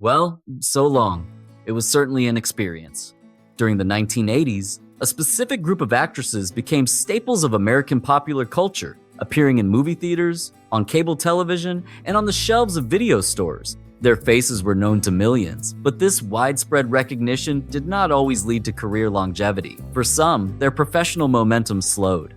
Well, so long. It was certainly an experience. During the 1980s, a specific group of actresses became staples of American popular culture, appearing in movie theaters, on cable television, and on the shelves of video stores. Their faces were known to millions, but this widespread recognition did not always lead to career longevity. For some, their professional momentum slowed.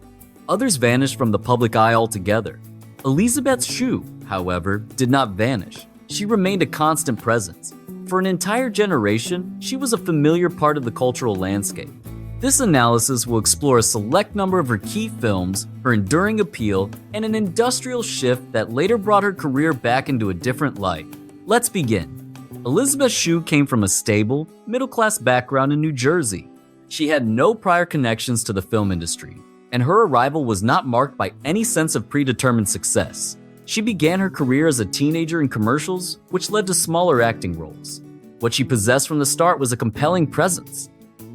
Others vanished from the public eye altogether. Elisabeth Shue, however, did not vanish. She remained a constant presence. For an entire generation, she was a familiar part of the cultural landscape. This analysis will explore a select number of her key films, her enduring appeal, and an industrial shift that later brought her career back into a different light. Let's begin. Elisabeth Shue came from a stable, middle-class background in New Jersey. She had no prior connections to the film industry, and her arrival was not marked by any sense of predetermined success. She began her career as a teenager in commercials, which led to smaller acting roles. What she possessed from the start was a compelling presence.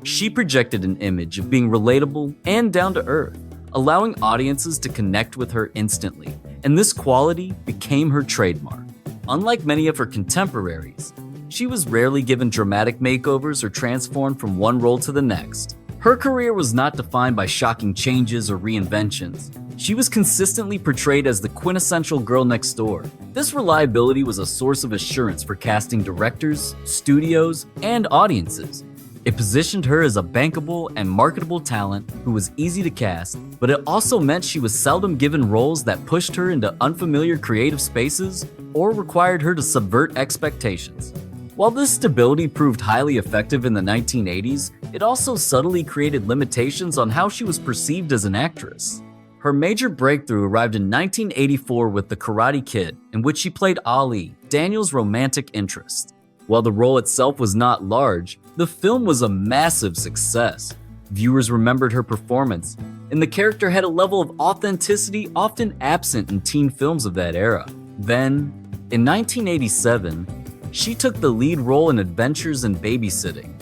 She projected an image of being relatable and down to earth, allowing audiences to connect with her instantly, and this quality became her trademark. Unlike many of her contemporaries, she was rarely given dramatic makeovers or transformed from one role to the next. Her career was not defined by shocking changes or reinventions. She was consistently portrayed as the quintessential girl next door. This reliability was a source of assurance for casting directors, studios, and audiences. It positioned her as a bankable and marketable talent who was easy to cast, but it also meant she was seldom given roles that pushed her into unfamiliar creative spaces or required her to subvert expectations. While this stability proved highly effective in the 1980s, it also subtly created limitations on how she was perceived as an actress. Her major breakthrough arrived in 1984 with The Karate Kid, in which she played Ali, Daniel's romantic interest. While the role itself was not large, the film was a massive success. Viewers remembered her performance, and the character had a level of authenticity often absent in teen films of that era. Then, in 1987, she took the lead role in Adventures in Babysitting.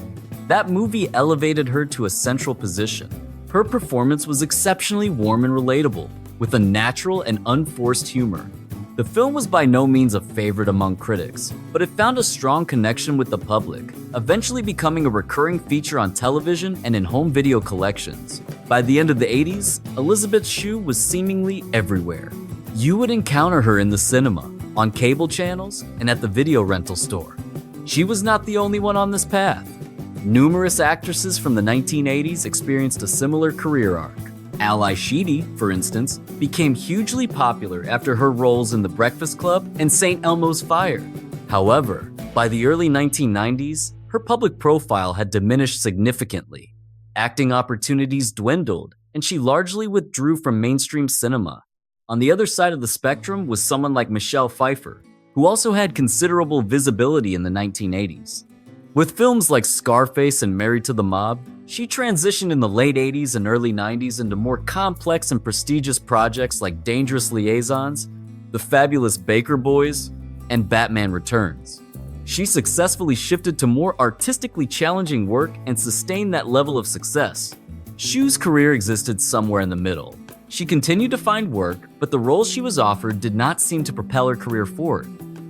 That movie elevated her to a central position. Her performance was exceptionally warm and relatable, with a natural and unforced humor. The film was by no means a favorite among critics, but it found a strong connection with the public, eventually becoming a recurring feature on television and in home video collections. By the end of the 80s, Elisabeth Shue was seemingly everywhere. You would encounter her in the cinema, on cable channels, and at the video rental store. She was not the only one on this path. Numerous actresses from the 1980s experienced a similar career arc. Shue, for instance, became hugely popular after her roles in The Breakfast Club and St. Elmo's Fire. However, by the early 1990s, her public profile had diminished significantly. Acting opportunities dwindled, and she largely withdrew from mainstream cinema. On the other side of the spectrum was someone like Michelle Pfeiffer, who also had considerable visibility in the 1980s. With films like Scarface and Married to the Mob, she transitioned in the late 80s and early 90s into more complex and prestigious projects like Dangerous Liaisons, The Fabulous Baker Boys, and Batman Returns. She successfully shifted to more artistically challenging work and sustained that level of success. Shue's career existed somewhere in the middle. She continued to find work, but the roles she was offered did not seem to propel her career forward.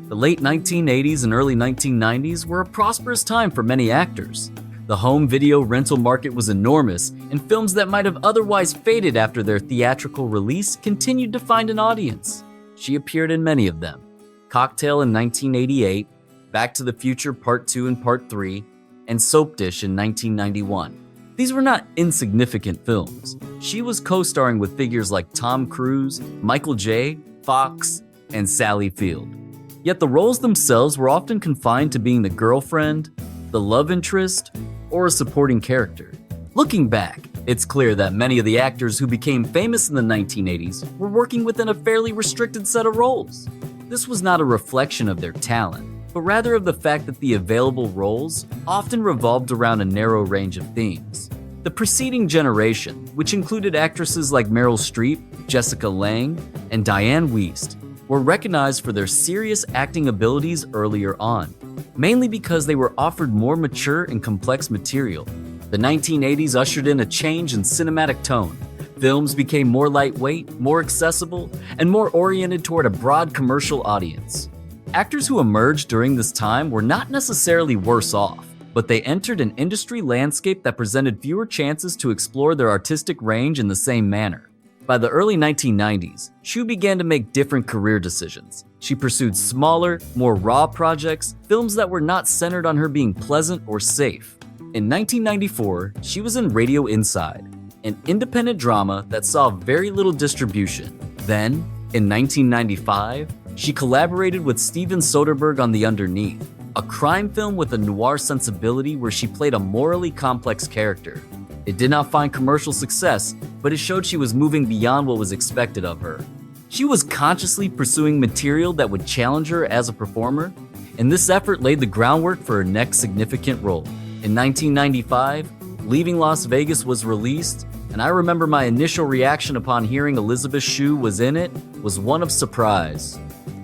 The late 1980s and early 1990s were a prosperous time for many actors. The home video rental market was enormous, and films that might have otherwise faded after their theatrical release continued to find an audience. She appeared in many of them: Cocktail in 1988, Back to the Future Part 2 and Part 3, and Soap Dish in 1991. These were not insignificant films. She was co-starring with figures like Tom Cruise, Michael J. Fox, and Sally Field. Yet the roles themselves were often confined to being the girlfriend, the love interest, or a supporting character. Looking back, it's clear that many of the actors who became famous in the 1980s were working within a fairly restricted set of roles. This was not a reflection of their talent, but rather of the fact that the available roles often revolved around a narrow range of themes. The preceding generation, which included actresses like Meryl Streep, Jessica Lange, and Diane Wiest, were recognized for their serious acting abilities earlier on, mainly because they were offered more mature and complex material. The 1980s ushered in a change in cinematic tone. Films became more lightweight, more accessible, and more oriented toward a broad commercial audience. Actors who emerged during this time were not necessarily worse off, but they entered an industry landscape that presented fewer chances to explore their artistic range in the same manner. By the early 1990s, Shue began to make different career decisions. She pursued smaller, more raw projects, films that were not centered on her being pleasant or safe. In 1994, she was in Radio Inside, an independent drama that saw very little distribution. Then, in 1995, she collaborated with Steven Soderbergh on The Underneath, a crime film with a noir sensibility where she played a morally complex character. It did not find commercial success, but it showed she was moving beyond what was expected of her. She was consciously pursuing material that would challenge her as a performer, and this effort laid the groundwork for her next significant role. In 1995, Leaving Las Vegas was released, and I remember my initial reaction upon hearing Elisabeth Shue was in it was one of surprise.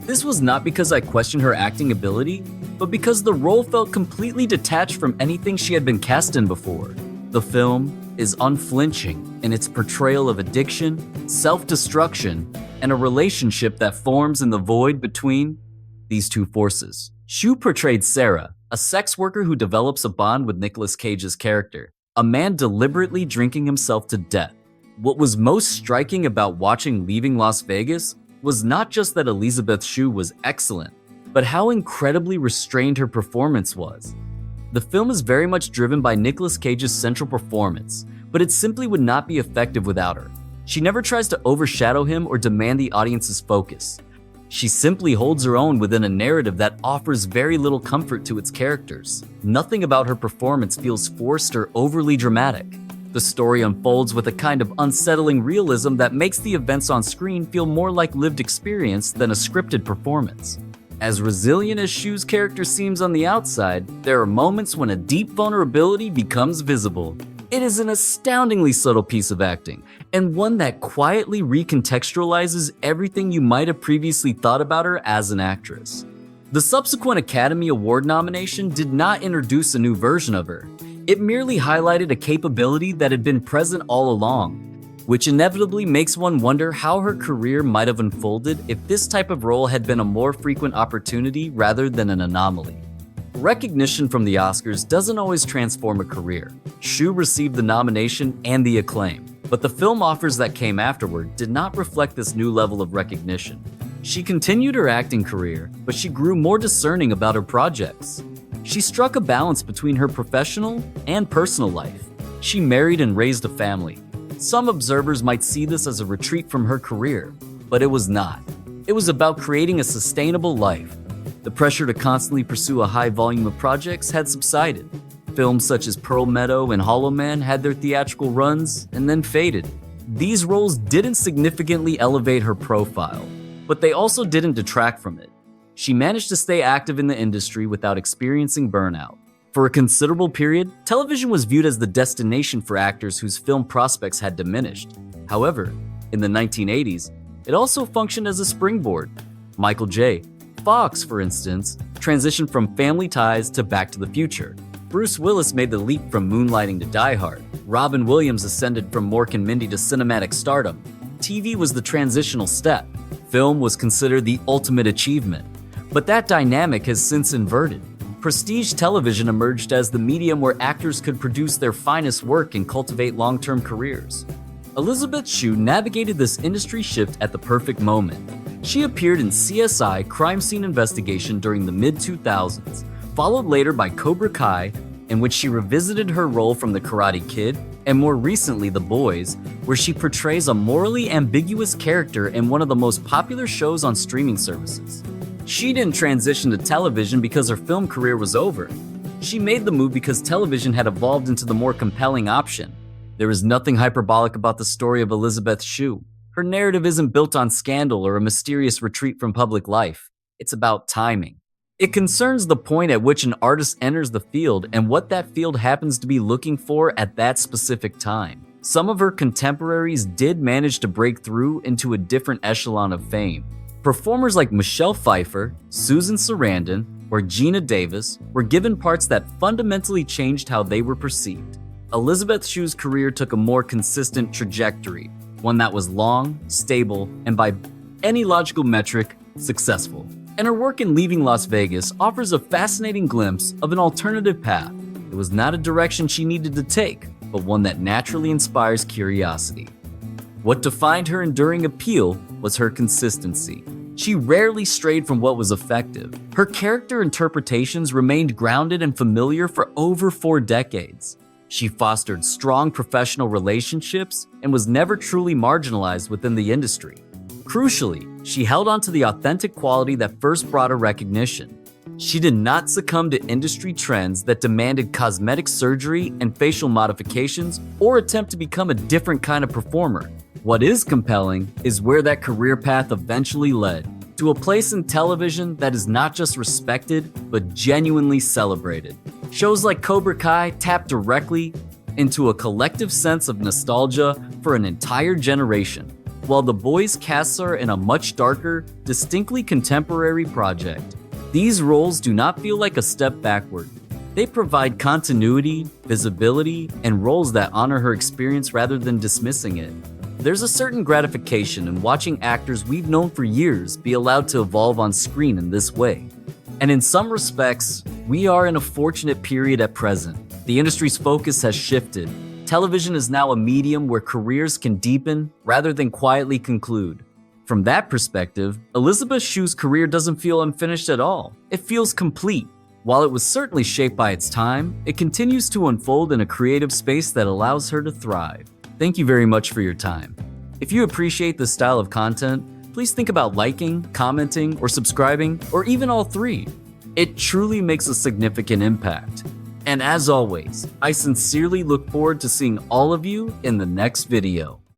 This was not because I questioned her acting ability, but because the role felt completely detached from anything she had been cast in before. The film is unflinching in its portrayal of addiction, self-destruction, and a relationship that forms in the void between these two forces. Shue portrayed Sarah, a sex worker who develops a bond with Nicolas Cage's character, a man deliberately drinking himself to death. What was most striking about watching Leaving Las Vegas was not just that Elisabeth Shue was excellent, but how incredibly restrained her performance was. The film is very much driven by Nicolas Cage's central performance, but it simply would not be effective without her. She never tries to overshadow him or demand the audience's focus. She simply holds her own within a narrative that offers very little comfort to its characters. Nothing about her performance feels forced or overly dramatic. The story unfolds with a kind of unsettling realism that makes the events on screen feel more like lived experience than a scripted performance. As resilient as Shue's character seems on the outside, there are moments when a deep vulnerability becomes visible. It is an astoundingly subtle piece of acting, and one that quietly recontextualizes everything you might have previously thought about her as an actress. The subsequent Academy Award nomination did not introduce a new version of her. It merely highlighted a capability that had been present all along, which inevitably makes one wonder how her career might have unfolded if this type of role had been a more frequent opportunity rather than an anomaly. Recognition from the Oscars doesn't always transform a career. Shue received the nomination and the acclaim, but the film offers that came afterward did not reflect this new level of recognition. She continued her acting career, but she grew more discerning about her projects. She struck a balance between her professional and personal life. She married and raised a family. Some observers might see this as a retreat from her career, but it was not. It was about creating a sustainable life. The pressure to constantly pursue a high volume of projects had subsided. Films such as Pearl Meadow and Hollow Man had their theatrical runs and then faded. These roles didn't significantly elevate her profile, but they also didn't detract from it. She managed to stay active in the industry without experiencing burnout. For a considerable period, television was viewed as the destination for actors whose film prospects had diminished. However, in the 1980s, it also functioned as a springboard. Michael J. Fox, for instance, transitioned from Family Ties to Back to the Future. Bruce Willis made the leap from moonlighting to Die Hard. Robin Williams ascended from Mork and Mindy to cinematic stardom. TV was the transitional step. Film was considered the ultimate achievement. But that dynamic has since inverted. Prestige television emerged as the medium where actors could produce their finest work and cultivate long-term careers. Elisabeth Shue navigated this industry shift at the perfect moment. She appeared in CSI Crime Scene Investigation during the mid-2000s, followed later by Cobra Kai, in which she revisited her role from The Karate Kid, and more recently The Boys, where she portrays a morally ambiguous character in one of the most popular shows on streaming services. She didn't transition to television because her film career was over. She made the move because television had evolved into the more compelling option. There is nothing hyperbolic about the story of Elisabeth Shue. Her narrative isn't built on scandal or a mysterious retreat from public life. It's about timing. It concerns the point at which an artist enters the field and what that field happens to be looking for at that specific time. Some of her contemporaries did manage to break through into a different echelon of fame. Performers like Michelle Pfeiffer, Susan Sarandon, or Gina Davis were given parts that fundamentally changed how they were perceived. Elisabeth Shue's career took a more consistent trajectory, one that was long, stable, and by any logical metric, successful. And her work in Leaving Las Vegas offers a fascinating glimpse of an alternative path. It was not a direction she needed to take, but one that naturally inspires curiosity. What defined her enduring appeal was her consistency. She rarely strayed from what was effective. Her character interpretations remained grounded and familiar for over 4 decades. She fostered strong professional relationships and was never truly marginalized within the industry. Crucially, she held on to the authentic quality that first brought her recognition. She did not succumb to industry trends that demanded cosmetic surgery and facial modifications or attempt to become a different kind of performer. What is compelling is where that career path eventually led, to a place in television that is not just respected, but genuinely celebrated. Shows like Cobra Kai tap directly into a collective sense of nostalgia for an entire generation, while The Boys casts her in a much darker, distinctly contemporary project. These roles do not feel like a step backward. They provide continuity, visibility, and roles that honor her experience rather than dismissing it. There's a certain gratification in watching actors we've known for years be allowed to evolve on screen in this way. And in some respects, we are in a fortunate period at present. The industry's focus has shifted. Television is now a medium where careers can deepen rather than quietly conclude. From that perspective, Elisabeth Shue's career doesn't feel unfinished at all. It feels complete. While it was certainly shaped by its time, it continues to unfold in a creative space that allows her to thrive. Thank you very much for your time. If you appreciate this style of content, please think about liking, commenting, or subscribing, or even all 3. It truly makes a significant impact. And as always, I sincerely look forward to seeing all of you in the next video.